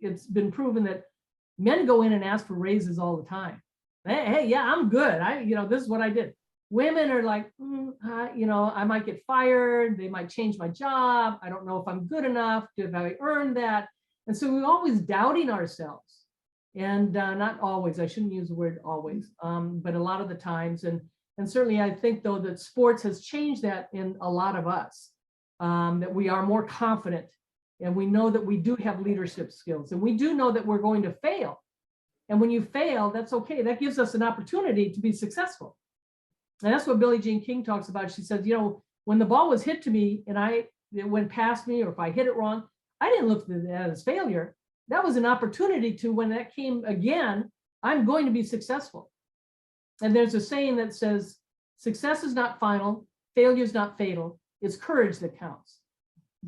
it's been proven that men go in and ask for raises all the time. Hey, yeah, I'm good. This is what I did. Women are like, I might get fired. They might change my job. I don't know if I'm good enough. Have I earned that? And so we're always doubting ourselves. And not always, I shouldn't use the word always, but a lot of the times. And certainly I think, though, that sports has changed that in a lot of us, that we are more confident, and we know that we do have leadership skills, and we do know that we're going to fail. And when you fail, that's okay. That gives us an opportunity to be successful. And that's what Billie Jean King talks about. She says, when the ball was hit to me and it went past me, or if I hit it wrong, I didn't look at that as failure. That was an opportunity to, when that came again, I'm going to be successful. And there's a saying that says, success is not final, failure is not fatal, it's courage that counts.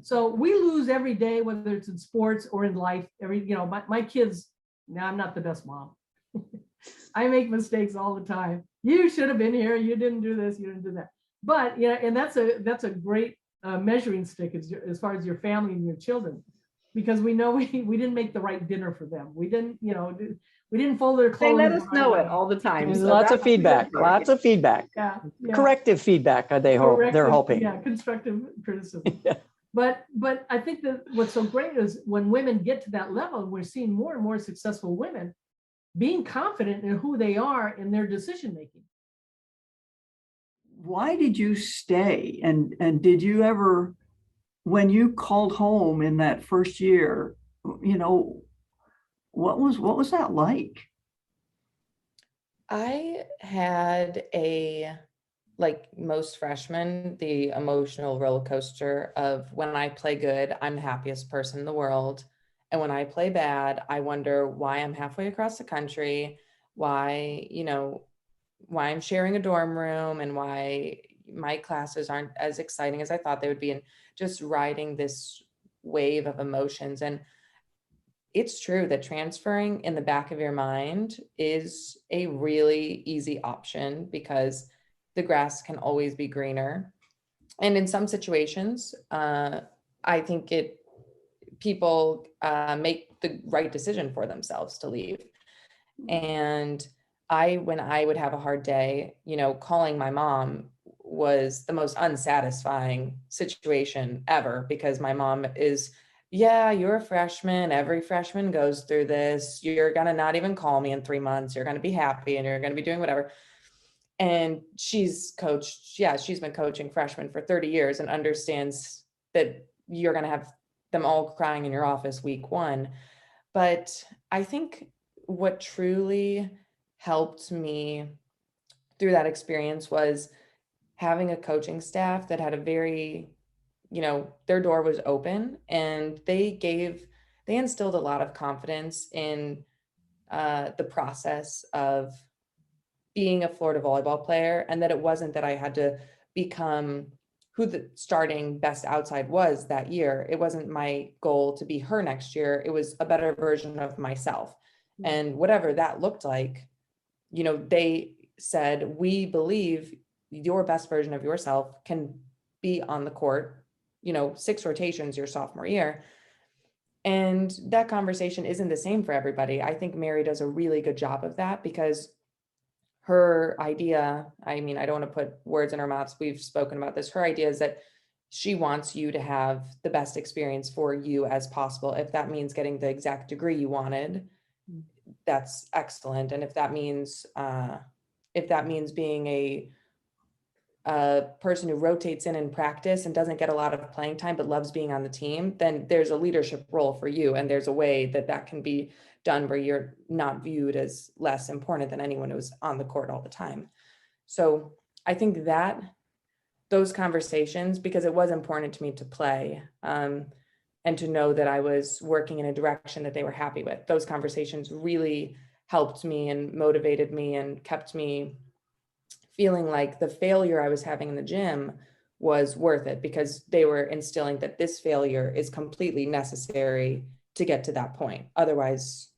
So we lose every day, whether it's in sports or in life. My kids, now I'm not the best mom. I make mistakes all the time. You should have been here. You didn't do this. You didn't do that. But and that's a great measuring stick as far as your family and your children, because we know we didn't make the right dinner for them. We didn't we didn't fold their clothes. They let us know it all the time. There's lots of feedback. Lots of feedback. Yeah. Corrective feedback. They're hoping. Yeah, constructive criticism. Yeah. But I think that what's so great is when women get to that level, we're seeing more and more successful women being confident in who they are in their decision making. Why did you stay? And did you ever, when you called home in that first year, what was that like? I had like most freshmen, the emotional roller coaster of, when I play good, I'm the happiest person in the world. And when I play bad, I wonder why I'm halfway across the country, why I'm sharing a dorm room, and why my classes aren't as exciting as I thought they would be, and just riding this wave of emotions. And it's true that transferring in the back of your mind is a really easy option, because the grass can always be greener. And in some situations, I think people make the right decision for themselves to leave. And when I would have a hard day, calling my mom was the most unsatisfying situation ever, because my mom is, yeah, you're a freshman. Every freshman goes through this. You're going to not even call me in 3 months. You're going to be happy and you're going to be doing whatever. And she's been coaching freshmen for 30 years and understands that you're going to have them all crying in your office week one. But I think what truly helped me through that experience was having a coaching staff that had a very, their door was open, and they instilled a lot of confidence in the process of being a Florida volleyball player, and that it wasn't that I had to become who the starting best outside was that year. It wasn't my goal to be her next year. It was a better version of myself. And whatever that looked like, they said, we believe your best version of yourself can be on the court, 6 rotations your sophomore year. And that conversation isn't the same for everybody. I think Mary does a really good job of that, because her idea, I don't want to put words in her mouth, we've spoken about this. Her idea is that she wants you to have the best experience for you as possible. If that means getting the exact degree you wanted, that's excellent. And if that means being a person who rotates in practice and doesn't get a lot of playing time but loves being on the team, then there's a leadership role for you. And there's a way that can be done where you're not viewed as less important than anyone who's on the court all the time. So I think that those conversations, because it was important to me to play and to know that I was working in a direction that they were happy with, those conversations really helped me and motivated me and kept me feeling like the failure I was having in the gym was worth it, because they were instilling that this failure is completely necessary to get to that point. Otherwise,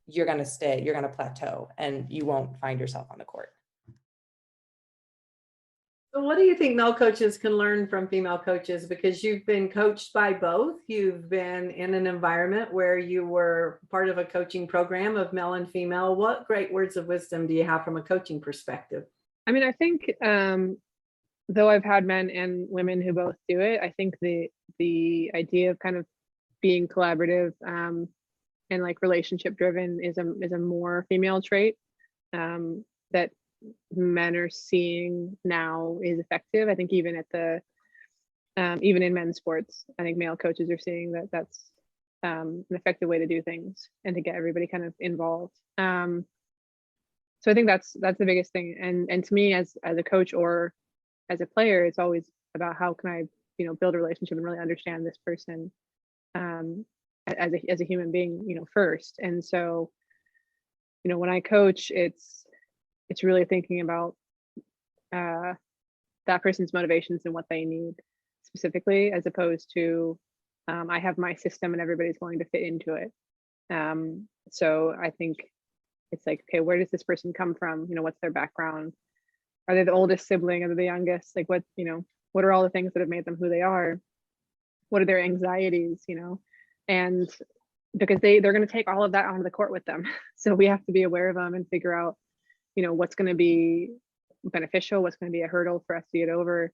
you're going to plateau and you won't find yourself on the court. So what do you think male coaches can learn from female coaches? Because you've been coached by both. You've been in an environment where you were part of a coaching program of male and female. What great words of wisdom do you have from a coaching perspective? I mean, I think though I've had men and women who both do it, I think the idea of kind of being collaborative and like relationship driven is a more female trait that men are seeing now is effective. I think even at the even in men's sports, I think male coaches are seeing that that's an effective way to do things and to get everybody kind of involved. So I think that's the biggest thing. And to me, as a coach or as a player, it's always about how can I, you know, build a relationship and really understand this person as a human being, you know, first. And so, you know, when I coach, it's really thinking about that person's motivations and what they need specifically, as opposed to I have my system and everybody's going to fit into it. So I think it's like, okay, where does this person come from? You know, what's their background? Are they the oldest sibling? Are they the youngest? Like what, you know, what are all the things that have made them who they are? What are their anxieties, you know? And because they're going to take all of that onto the court with them. So we have to be aware of them and figure out, you know, what's going to be beneficial, what's going to be a hurdle for us to get over.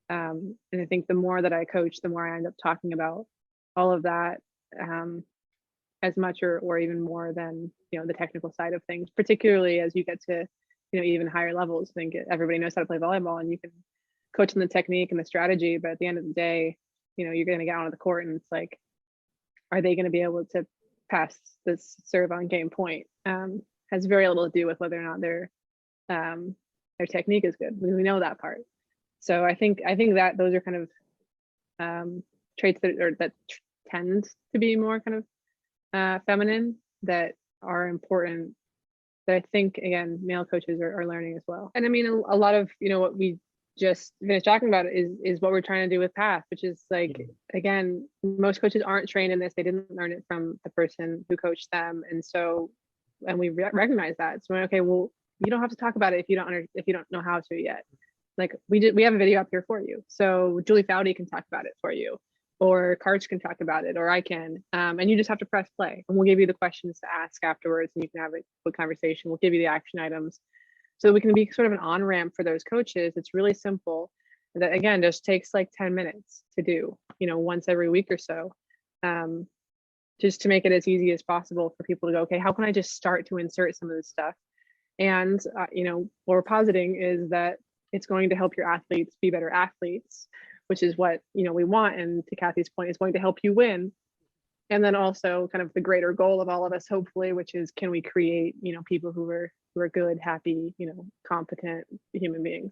And I think the more that I coach, the more I end up talking about all of that as much or even more than, you know, the technical side of things, particularly as you get to, you know, even higher levels. I think everybody knows how to play volleyball and you can coach them the technique and the strategy, but at the end of the day, you know, you're going to get onto the court and it's like, are they going to be able to pass this serve on game point? Has very little to do with whether or not their technique is good. We know that part. So I think that those are kind of traits that tend to be more kind of feminine, that are important, that I think, again, male coaches are learning as well. And I mean, a lot of, you know, what we just finished talking about is what we're trying to do with PATH, which is like, again, most coaches aren't trained in this. They didn't learn it from the person who coached them. And so, and we recognize that. So, okay, well, you don't have to talk about it if you don't know how to yet. Like we have a video up here for you. So G.I.V.E.H.O.P.E can talk about it for you, or Karch can talk about it, or I can, and you just have to press play and we'll give you the questions to ask afterwards and you can have a good conversation. We'll give you the action items so that we can be sort of an on-ramp for those coaches. It's really simple. That again, just takes like 10 minutes to do, you know, once every week or so, just to make it as easy as possible for people to go, okay, how can I just start to insert some of this stuff? And, you know, what we're positing is that it's going to help your athletes be better athletes, which is what, you know, we want. And to Kathy's point, is going to help you win. And then also kind of the greater goal of all of us, hopefully, which is, can we create, you know, people who are good, happy, you know, competent human beings.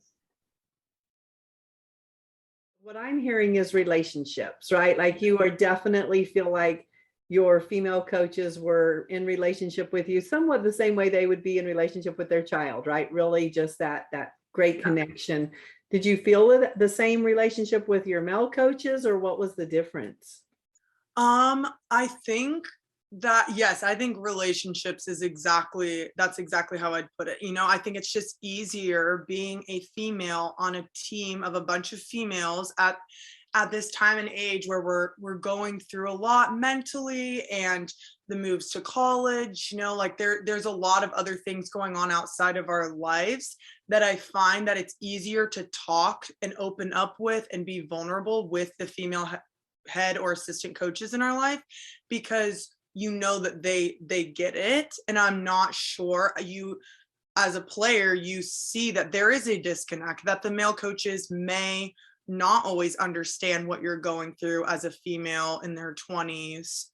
What I'm hearing is relationships, right? Like you are definitely feel like your female coaches were in relationship with you somewhat the same way they would be in relationship with their child, right? Really just that great connection. Did you feel the same relationship with your male coaches, or what was the difference? I think that, yes, I think relationships is that's exactly how I'd put it. You know, I think it's just easier being a female on a team of a bunch of females at this time and age where we're going through a lot mentally, and the moves to college, you know, like there's a lot of other things going on outside of our lives that I find that it's easier to talk and open up with and be vulnerable with the female head or assistant coaches in our life, because you know that they get it. And I'm not sure, you as a player, you see that there is a disconnect, that the male coaches may not always understand what you're going through as a female in their 20s,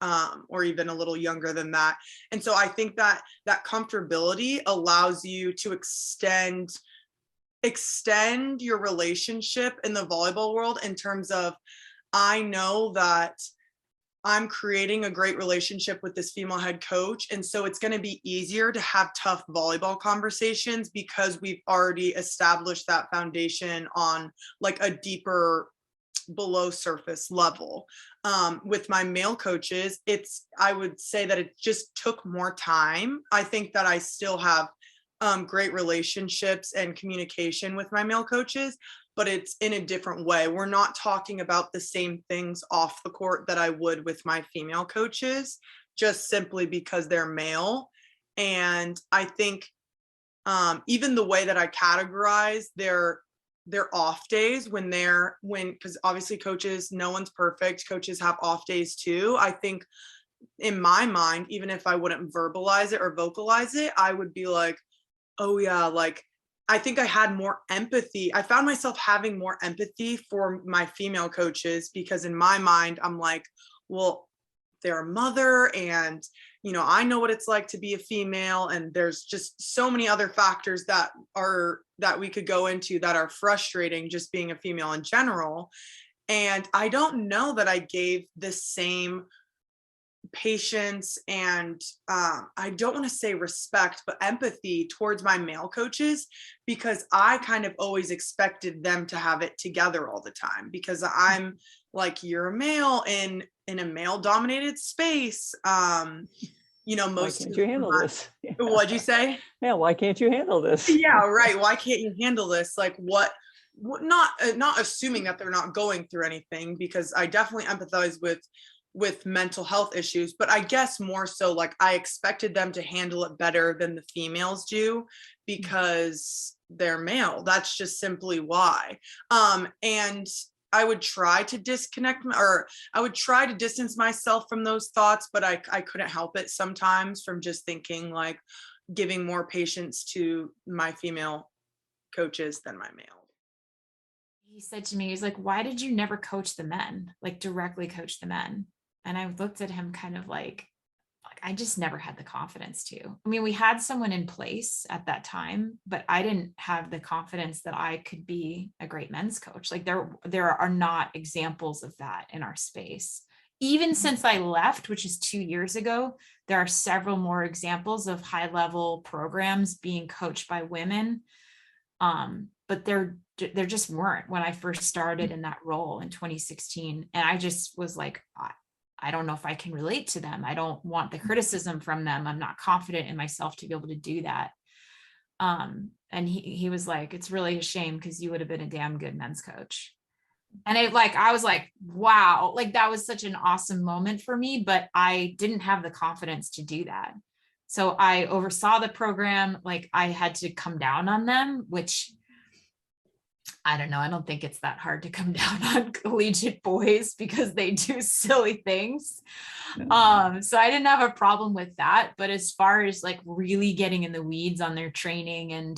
or even a little younger than that. And so I think that comfortability allows you to extend your relationship in the volleyball world, in terms of, I know that I'm creating a great relationship with this female head coach. And so it's going to be easier to have tough volleyball conversations because we've already established that foundation on like a deeper below surface level. With my male coaches, I would say that it just took more time. I think that I still have great relationships and communication with my male coaches, but it's in a different way. We're not talking about the same things off the court that I would with my female coaches, just simply because they're male. And I think even the way that I categorize their off days because obviously coaches, no one's perfect. Coaches have off days too. I think in my mind, even if I wouldn't verbalize it or vocalize it, I would be like, oh yeah, like I think I had more empathy. I found myself having more empathy for my female coaches because in my mind, I'm like, well, they're a mother and, you know, I know what it's like to be a female. And there's just so many other factors that we could go into that are frustrating just being a female in general. And I don't know that I gave the same patience and I don't want to say respect, but empathy towards my male coaches, because I kind of always expected them to have it together all the time, because I'm like, you're a male in a male dominated space. You know, most why can't you handle this? What'd you say? Yeah, why can't you handle this? Yeah, right. Why can't you handle this? Like what not assuming that they're not going through anything, because I definitely empathize with mental health issues, but I guess more so like I expected them to handle it better than the females do because they're male. That's just simply why. And I would try to I would try to distance myself from those thoughts, but I couldn't help it sometimes from just thinking like giving more patience to my female coaches than my male. He said to me, he's like, why did you never coach the men, like directly coach the men? And I looked at him kind of like I just never had the confidence to. I mean, we had someone in place at that time, but I didn't have the confidence that I could be a great men's coach. Like there are not examples of that in our space. Even since I left, which is 2 years ago, there are several more examples of high level programs being coached by women. But there just weren't when I first started in that role in 2016. And I just was like, I don't know if I can relate to them. I don't want the criticism from them. I'm not confident in myself to be able to do that. And he was like, it's really a shame because you would have been a damn good men's coach. And I was like, wow, like that was such an awesome moment for me, but I didn't have the confidence to do that. So I oversaw the program. Like I had to come down on them, which I don't know. I don't think it's that hard to come down on collegiate boys because they do silly things. So I didn't have a problem with that. But as far as like really getting in the weeds on their training and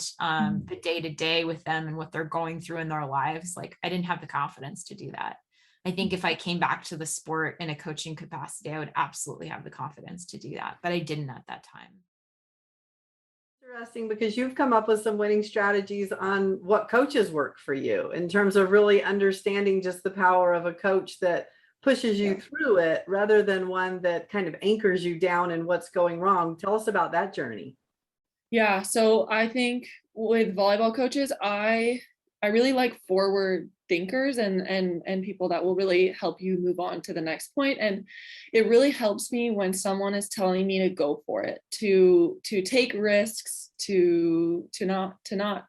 the day to day with them and what they're going through in their lives, like I didn't have the confidence to do that. I think if I came back to the sport in a coaching capacity, I would absolutely have the confidence to do that. But I didn't at that time. Interesting, because you've come up with some winning strategies on what coaches work for you in terms of really understanding just the power of a coach that pushes you through it rather than one that kind of anchors you down in what's going wrong. Tell us about that journey. Yeah, so I think with volleyball coaches, I really like forward thinkers and people that will really help you move on to the next point. And it really helps me when someone is telling me to go for it, to take risks, to not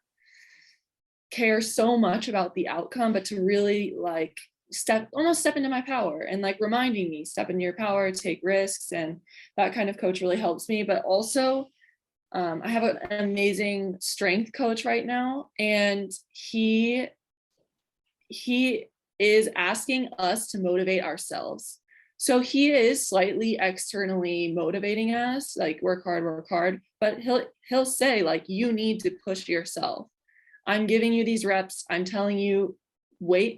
care so much about the outcome, but to really like step into my power and like reminding me, step into your power, take risks. And that kind of coach really helps me. But also I have an amazing strength coach right now, and he is asking us to motivate ourselves. So he is slightly externally motivating us, like work hard, but he'll say like, you need to push yourself. I'm giving you these reps. I'm telling you,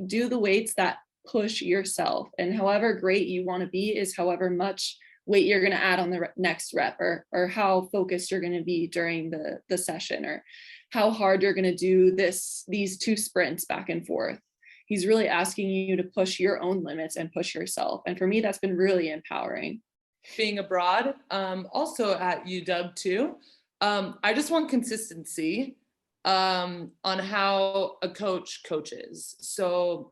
do the weights that push yourself. And however great you want to be is however much weight you're going to add on the next rep, or how focused you're going to be during the session, or how hard you're going to do these 2 sprints back and forth. He's really asking you to push your own limits and push yourself. And for me, that's been really empowering. Being abroad, also at UW too, I just want consistency on how a coach coaches. So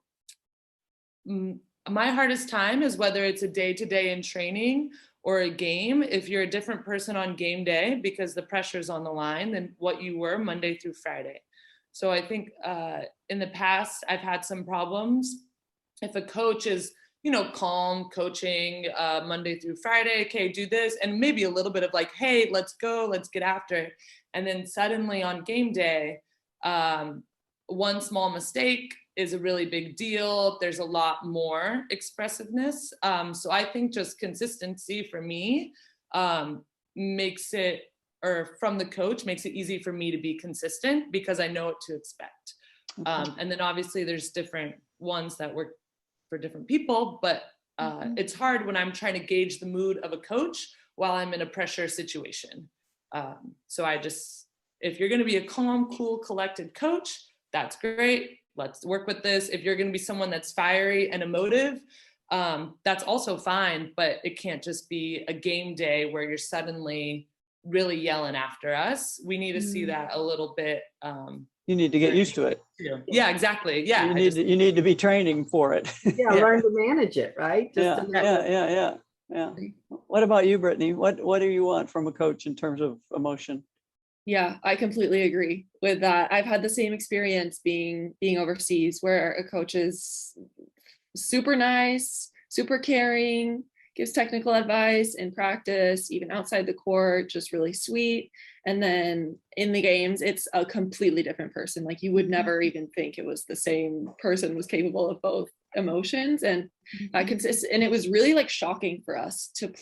my hardest time is whether it's a day-to-day in training or a game, if you're a different person on game day because the pressure's on the line than what you were Monday through Friday. So I think in the past, I've had some problems. If a coach is, calm coaching Monday through Friday, okay, do this, and maybe a little bit of like, hey, let's go, let's get after it. And then suddenly on game day, one small mistake is a really big deal. There's a lot more expressiveness. So I think just consistency for me makes it, or from the coach, makes it easy for me to be consistent because I know what to expect. And then obviously there's different ones that work for different people, but it's hard when I'm trying to gauge the mood of a coach while I'm in a pressure situation. So if you're going to be a calm, cool, collected coach, that's great. Let's work with this. If you're going to be someone that's fiery and emotive, that's also fine, but it can't just be a game day where you're suddenly really yelling after us. We need to see that a little bit. You need to get used to it. Yeah, exactly. Yeah. You need to be training for it. Yeah, learn to manage it, right? Yeah. What about you, Brittany? What do you want from a coach in terms of emotion? Yeah, I completely agree with that. I've had the same experience being overseas where a coach is super nice, super caring, gives technical advice in practice, even outside the court, just really sweet. And then in the games, it's a completely different person. Like you would never even think it was the same person was capable of both emotions. And and it was really like shocking for us to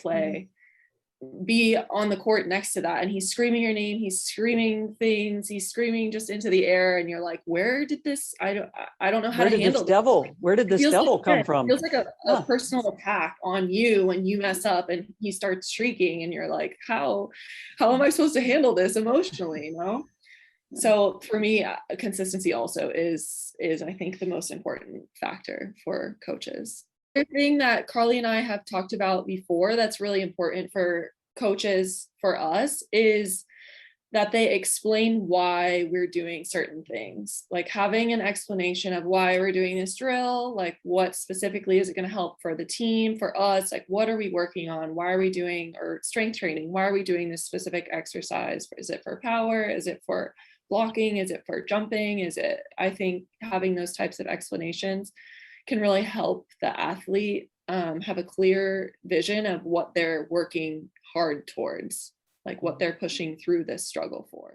be on the court next to that, and he's screaming your name, he's screaming things, he's screaming just into the air, and you're like, where did this, I don't know how to handle this. Where did this devil come from? It feels like a personal attack on you when you mess up and he starts shrieking, and you're like, how am I supposed to handle this emotionally, So for me, consistency also is I think the most important factor for coaches. The thing that Carly and I have talked about before that's really important for coaches for us is that they explain why we're doing certain things, like having an explanation of why we're doing this drill, like what specifically is it going to help for the team, for us, like what are we working on, why are we doing, or strength training, why are we doing this specific exercise? Is it for power? Is it for blocking? Is it for jumping? I think having those types of explanations can really help the athlete have a clear vision of what they're working hard towards, like what they're pushing through this struggle for.